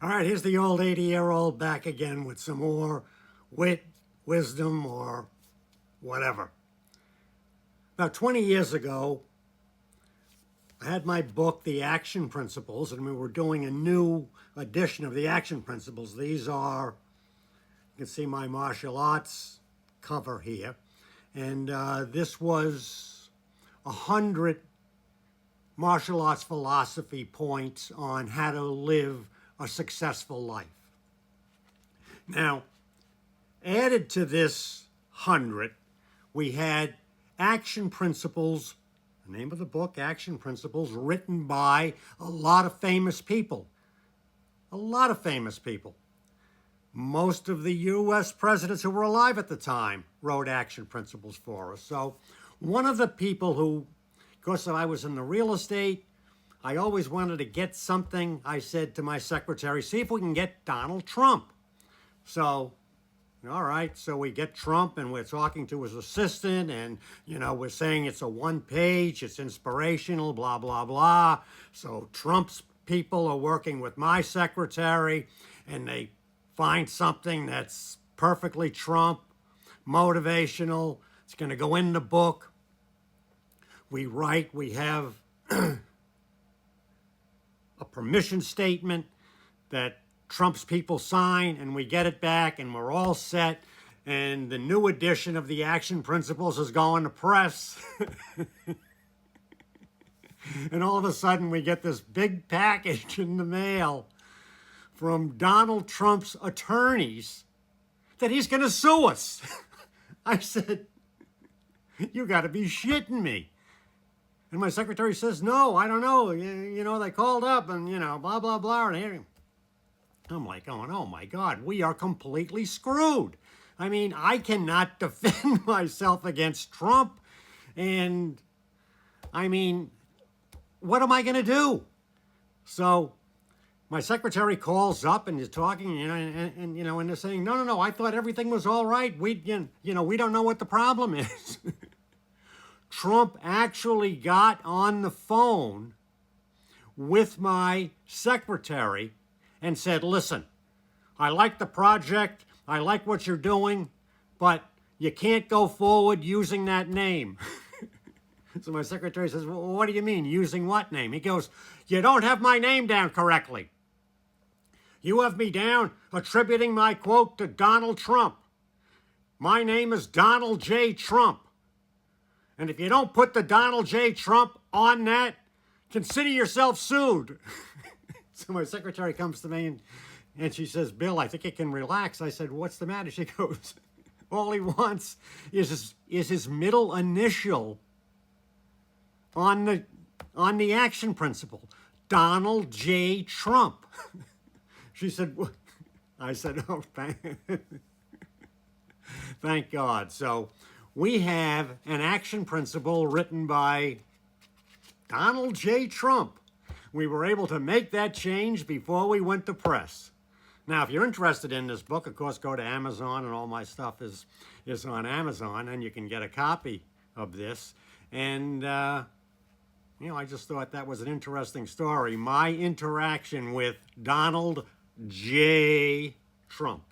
All right, here's the old 80-year-old back again with some more wit, wisdom, or whatever. About 20 years ago, I had my book, The Action Principles, and we were doing a new edition of The Action Principles. These are, you can see my martial arts cover here. And this was 100 martial arts philosophy points on how to live a successful life. Now, added to this 100, we had Action Principles, the name of the book, Action Principles, written by a lot of famous people. A lot of famous people. Most of the U.S. presidents who were alive at the time wrote Action Principles for us. So one of the people who, because I was in the real estate, I always wanted to get something. I said to my secretary, see if we can get Donald Trump. So, all right, so we get Trump and we're talking to his assistant and, we're saying it's a one page, it's inspirational, blah, blah, blah. So Trump's people are working with my secretary and they find something that's perfectly Trump, motivational. It's going to go in the book. We write, we have a permission statement that Trump's people sign, and we get it back, and we're all set. And the new edition of the Action Principles is going to press. And all of a sudden, we get this big package in the mail from Donald Trump's attorneys that he's going to sue us. I said, you got to be shitting me. And my secretary says, no, I don't know. They called up and, blah, blah, blah. And I'm like, oh my God, we are completely screwed. I mean, I cannot defend myself against Trump. And, what am I going to do? So my secretary calls up and is talking, and they're saying, no, I thought everything was all right. We don't know what the problem is. Trump actually got on the phone with my secretary and said, listen, I like the project, I like what you're doing, but you can't go forward using that name. So my secretary says, well, what do you mean, using what name? He goes, you don't have my name down correctly. You have me down attributing my quote to Donald Trump. My name is Donald J. Trump. And if you don't put the Donald J. Trump on that, consider yourself sued. So my secretary comes to me and she says, Bill, I think you can relax. I said, what's the matter? She goes, all he wants is his middle initial on the action principle, Donald J. Trump. She said, what? I said, oh, thank God. So we have an action principle written by Donald J. Trump. We were able to make that change before we went to press. Now, if you're interested in this book, of course, go to Amazon, and all my stuff is on Amazon, and you can get a copy of this. And, I just thought that was an interesting story. My interaction with Donald J. Trump.